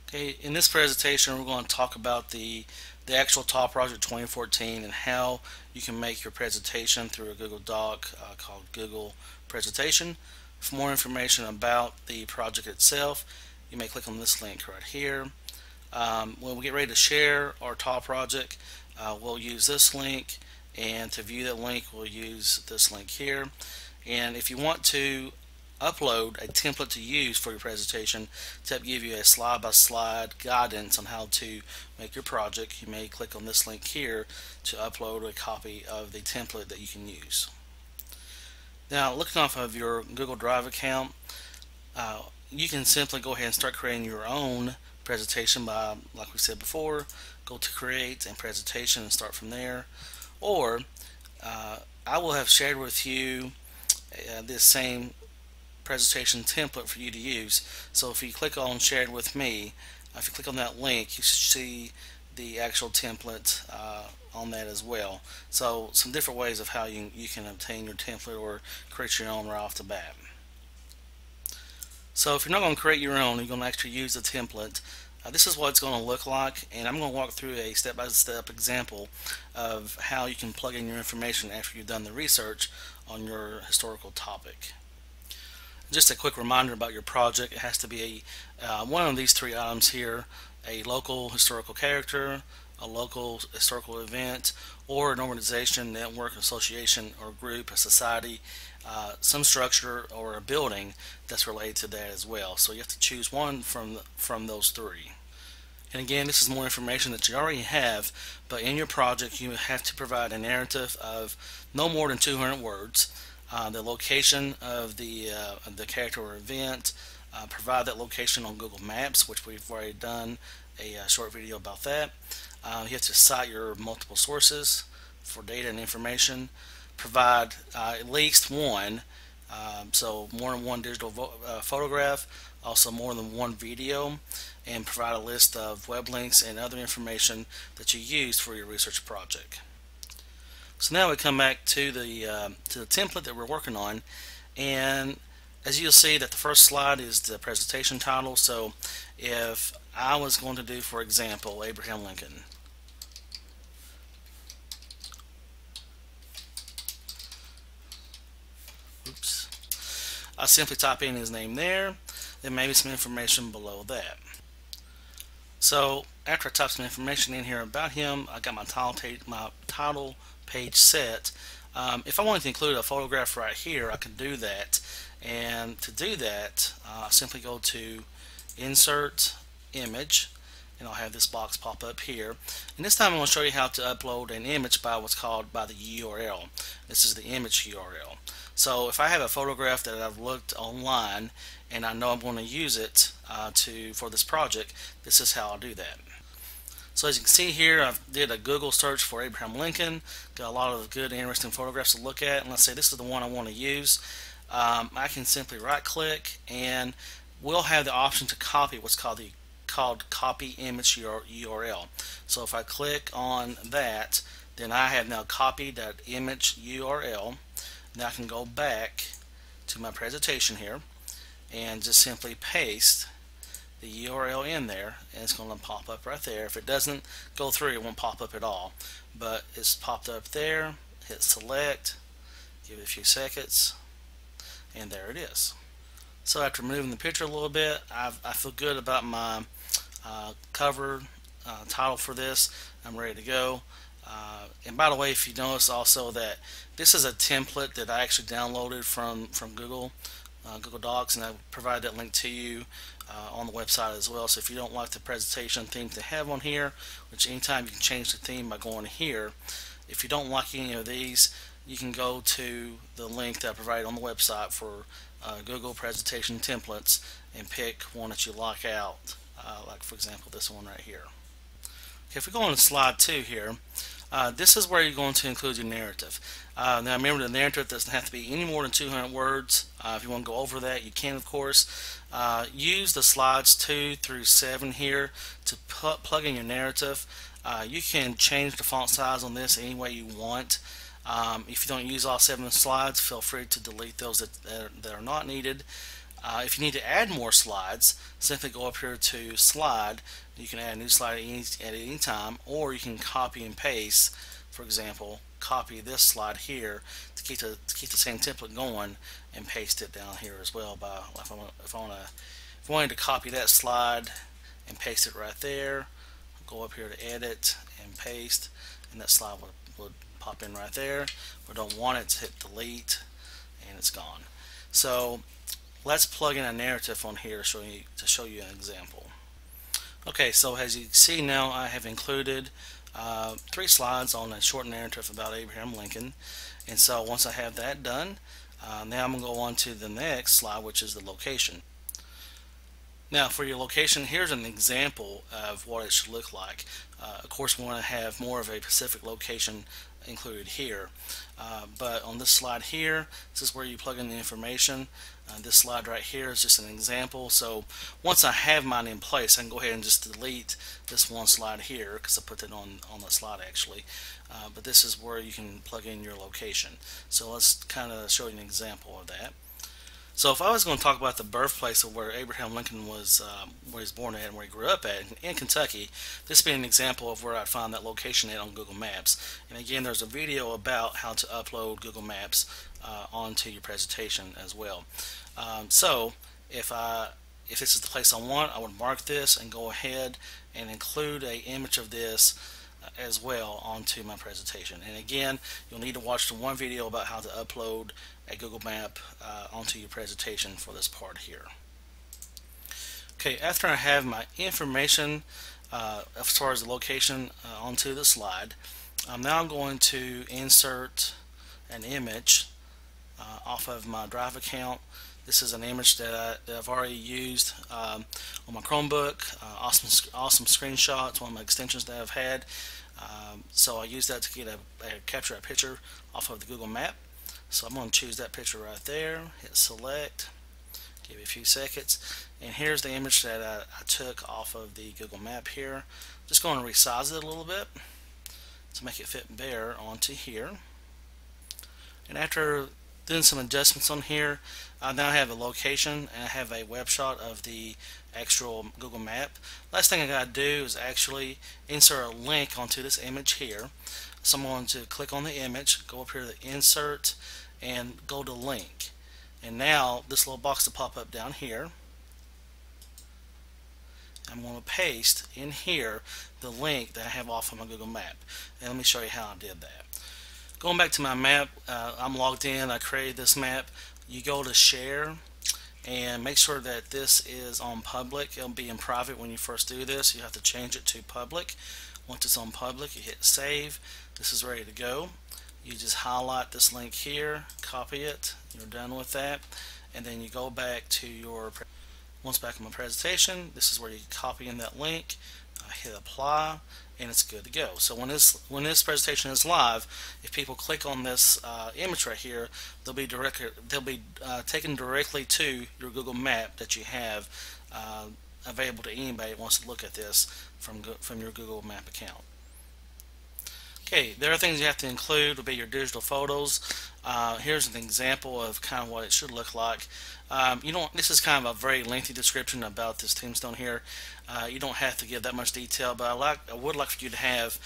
Okay, in this presentation we're going to talk about the actual TAH Project 2014 and how you can make your presentation through a Google Doc called Google Presentation. For more information about the project itself, you may click on this link right here. When we get ready to share our TAH project, we'll use this link, and to view that link we'll use this link here. And if you want to upload a template to use for your presentation to help give you a slide-by-slide guidance on how to make your project, you may click on this link here to upload a copy of the template that you can use. Now, looking off of your Google Drive account, you can simply go ahead and start creating your own presentation by, like we said before, go to create and presentation and start from there. Or I will have shared with you this same presentation template for you to use. So if you click on shared with me, if you click on that link, you should see the actual template on that as well. So some different ways of how you can obtain your template or create your own right off the bat. So if you're not going to create your own, you're going to actually use the template. This is what it's going to look like, and I'm going to walk through a step-by-step example of how you can plug in your information after you've done the research on your historical topic. Just a quick reminder about your project: it has to be one of these three items here: a local historical character, a local historical event, or an organization, network, association, or group, a society, some structure or a building that's related to that as well. So you have to choose one from those three. And again, this is more information that you already have, but in your project you have to provide a narrative of no more than 200 words, the location of the character or event, provide that location on Google Maps, which we've already done a short video about that. You have to cite your multiple sources for data and information, provide at least one, so more than one digital photograph, also more than one video, and provide a list of web links and other information that you used for your research project. So now we come back to the template that we're working on, and as you'll see that the first slide is the presentation title. So if I was going to do, for example, Abraham Lincoln, I simply type in his name there, then maybe some information below that. So after I type some information in here about him, I got my title page set. If I wanted to include a photograph right here, I could do that. And to do that, I simply go to Insert Image, and I'll have this box pop up here. And this time I'm going to show you how to upload an image by what's called by the URL. This is the image URL. So if I have a photograph that I've looked online and I know I'm going to use it for this project, this is how I'll do that. So as you can see here, I did a Google search for Abraham Lincoln, got a lot of good interesting photographs to look at, and let's say this is the one I want to use. I can simply right click, and we'll have the option to copy what's called copy image URL. So if I click on that, then I have now copied that image URL. Now I can go back to my presentation here and just simply paste the URL in there, and it's going to pop up right there. If it doesn't go through, it won't pop up at all, but it's popped up there. Hit select, give it a few seconds, and there it is. So after moving the picture a little bit, I feel good about my cover title for this. I'm ready to go. And by the way, if you notice also that this is a template that I actually downloaded from Google Docs, and I provide that link to you on the website as well. So if you don't like the presentation theme to have on here, which anytime you can change the theme by going here, if you don't like any of these, you can go to the link that I provided on the website for Google presentation templates and pick one that you like out, like for example this one right here. Okay, if we go on to slide 2 here, this is where you're going to include your narrative. Now remember, the narrative doesn't have to be any more than 200 words. If you want to go over that, you can, of course. Use the slides 2 through 7 here to plug in your narrative. You can change the font size on this any way you want. If you don't use all 7 slides, feel free to delete those that are not needed. If you need to add more slides, simply go up here to slide. You can add a new slide at any time, or you can copy and paste. For example, copy this slide here to keep the same template going, and paste it down here as well. If I wanted to copy that slide and paste it right there, go up here to edit and paste, and that slide would pop in right there. If we don't want it, to hit delete, and it's gone. So let's plug in a narrative on here to show you an example. Okay, so as you can see now, I have included 3 slides on a short narrative about Abraham Lincoln. And so once I have that done, now I'm going to go on to the next slide, which is the location. Now for your location, here's an example of what it should look like. Of course, we want to have more of a specific location included here. But on this slide here, this is where you plug in the information. This slide right here is just an example. So once I have mine in place, I can go ahead and just delete this one slide here, because I put it on the slide actually. But this is where you can plug in your location. So let's kind of show you an example of that. So if I was going to talk about the birthplace of where Abraham Lincoln was, where he was born at and where he grew up at in Kentucky, this would be an example of where I'd find that location at on Google Maps. And again, there's a video about how to upload Google Maps onto your presentation as well. So if this is the place I want, I would mark this and go ahead and include an image of this as well onto my presentation. And again, you'll need to watch the one video about how to upload a Google map onto your presentation for this part here. Okay, after I have my information as far as the location onto the slide, I'm now going to insert an image off of my Drive account. This is an image that I've already used on my Chromebook. Awesome screenshots, one of my extensions that I've had. So I use that to capture a picture off of the Google map. So I'm going to choose that picture right there, hit select, give it a few seconds, and here's the image that I took off of the Google map here. Just going to resize it a little bit to make it fit better onto here. And after doing some adjustments on here, I now have a location and I have a web shot of the actual Google map. Last thing I got to do is actually insert a link onto this image here. So I'm going to click on the image, go up here to insert, and go to link. And now this little box will pop up down here. I'm going to paste in here the link that I have off of my Google map. And let me show you how I did that. Going back to my map, I'm logged in, I created this map. You go to share and make sure that this is on public. It'll be in private when you first do this. You have to change it to public. Once it's on public, you hit save. This is ready to go. You just highlight this link here, copy it, you're done with that, and then you go back to your, once back in my presentation, this is where you copy in that link, hit apply, and it's good to go. So when this presentation is live, if people click on this image right here, they'll be taken directly to your Google map that you have available to anybody who wants to look at this from your Google Map account. Okay, the other things you have to include will be your digital photos. Here's an example of kind of what it should look like. This is kind of a very lengthy description about this tombstone here. You don't have to give that much detail, but I would like for you to have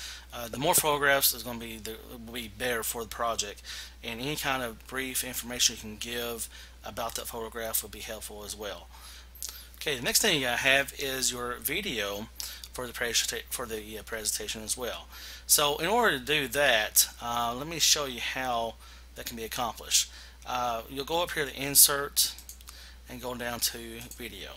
the more photographs is going to be better for the project, and any kind of brief information you can give about that photograph would be helpful as well. Okay, the next thing you gotta have is your video for the presentation as well. So in order to do that, let me show you how that can be accomplished. You'll go up here to insert and go down to video.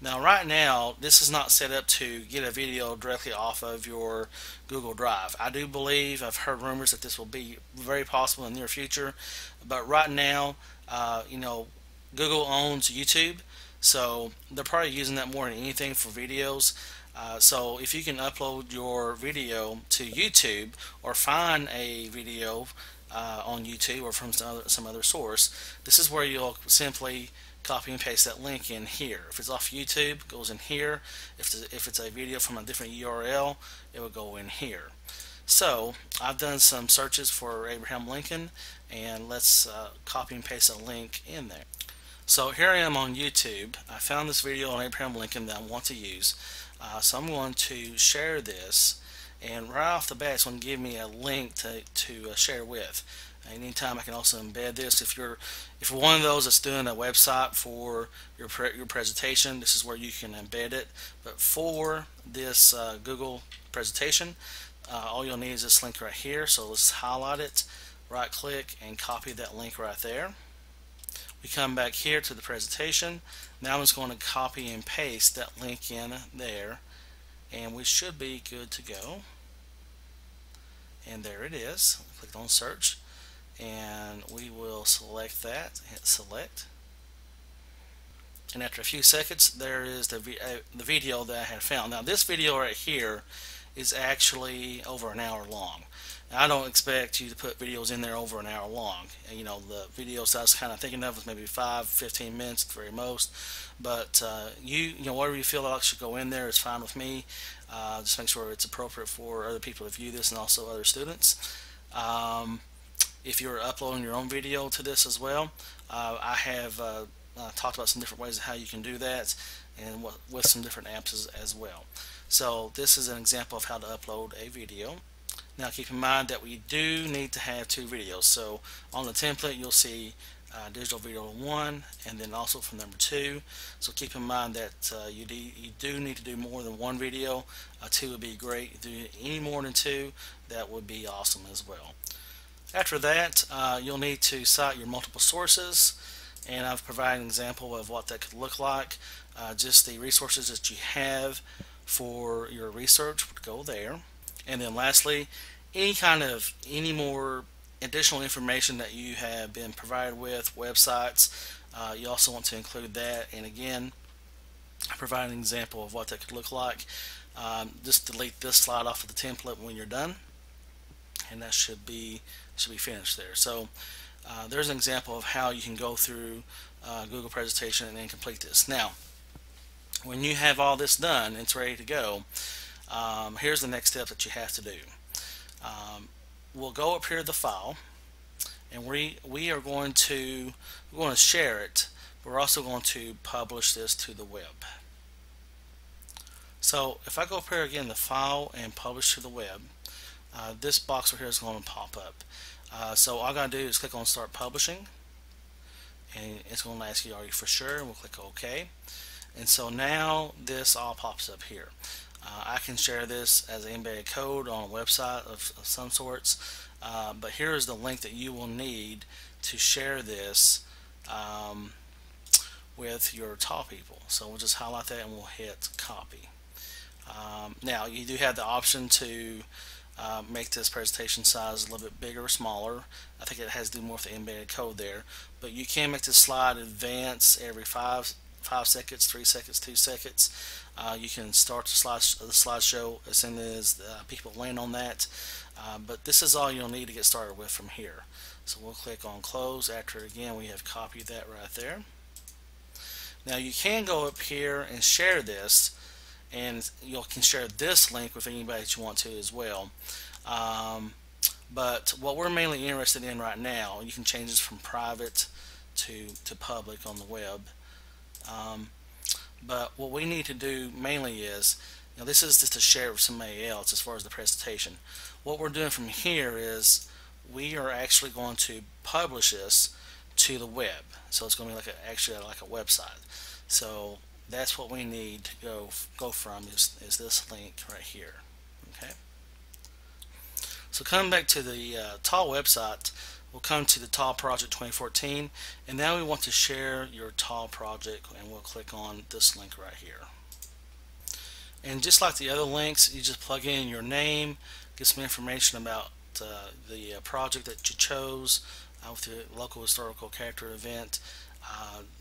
Now right now this is not set up to get a video directly off of your Google Drive. I do believe, I've heard rumors that this will be very possible in the near future, but right now Google owns YouTube, so they're probably using that more than anything for videos. So if you can upload your video to YouTube or find a video on YouTube or from some other source, this is where you'll simply copy and paste that link in here. If it's off YouTube, it goes in here. If it's a video from a different URL, it will go in here. So I've done some searches for Abraham Lincoln, and let's copy and paste a link in there. So here I am on YouTube. I found this video on Abraham Lincoln that I want to use. So I'm going to share this, and right off the bat it's going to give me a link to share with. Anytime I can also embed this. If you're one of those that's doing a website for your presentation, this is where you can embed it. But for this Google presentation, all you'll need is this link right here. So let's highlight it, right click, and copy that link right there. We come back here to the presentation. Now I'm just going to copy and paste that link in there, and we should be good to go. And there it is. Click on search, and we will select that, hit select, and after a few seconds there is the video that I had found. Now this video right here is actually over an hour long. Now, I don't expect you to put videos in there over an hour long. And, the videos I was kind of thinking of was maybe 5-15 minutes at the very most, but whatever you feel like should go in there is fine with me. Just make sure it's appropriate for other people to view this and also other students. If you're uploading your own video to this as well, I have talked about some different ways of how you can do that, and with some different apps as well. So this is an example of how to upload a video. Now keep in mind that we do need to have 2 videos. So on the template you'll see digital video 1 and then also from number 2. So keep in mind that you do need to do more than 1 video. 2 would be great. If you do any more than 2, that would be awesome as well. After that, you'll need to cite your multiple sources, and I've provided an example of what that could look like. Just the resources that you have for your research would go there. And then lastly, any more additional information that you have been provided with, websites, you also want to include that. And again, I provide an example of what that could look like. Just delete this slide off of the template when you're done, and that should be finished there. So there's an example of how you can go through Google presentation and then complete this. Now when you have all this done and it's ready to go, here's the next step that you have to do. We'll go up here to the file, and we are going to share it. We're also going to publish this to the web. So if I go up here again, the file and publish to the web, this box right here is going to pop up. So all I got to do is click on start publishing, and it's going to ask you, are you for sure? And we'll click OK. And so now this all pops up here. I can share this as an embedded code on a website of some sorts, but here is the link that you will need to share this with your TAH people. So we'll just highlight that and we'll hit copy. Now you do have the option to make this presentation size a little bit bigger or smaller. I think it has to do more with the embedded code there, but you can make this slide advance every 5 seconds, 3 seconds, 2 seconds. You can start the slideshow as soon as people land on that, but this is all you'll need to get started with from here. So we'll click on close after again we have copied that right there. Now you can go up here and share this, and you can share this link with anybody that you want to as well. But what we're mainly interested in right now, you can change this from private to public on the web. But what we need to do mainly is, this is just to share with somebody else as far as the presentation. What we're doing from here is we are actually going to publish this to the web. So it's going to be actually like a website. So that's what we need to go from is this link right here. Okay. So coming back to the TAH website, we'll come to the TAH Project 2014, and now we want to share your TAH project, and we'll click on this link right here. And just like the other links, you just plug in your name, get some information about the project that you chose with the local historical character event.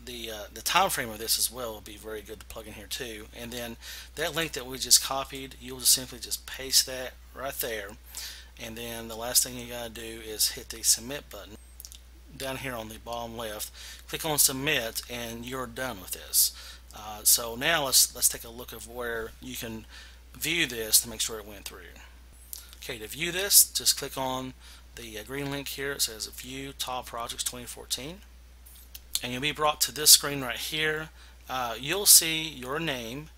The time frame of this as well will be very good to plug in here too. And then that link that we just copied, you'll just simply just paste that right there. And then the last thing you gotta do is hit the submit button down here on the bottom left. Click on submit, and you're done with this. So now let's take a look of where you can view this to make sure it went through. Okay, to view this, just click on the green link here. It says View TAH Projects 2014. and you'll be brought to this screen right here. You'll see your name,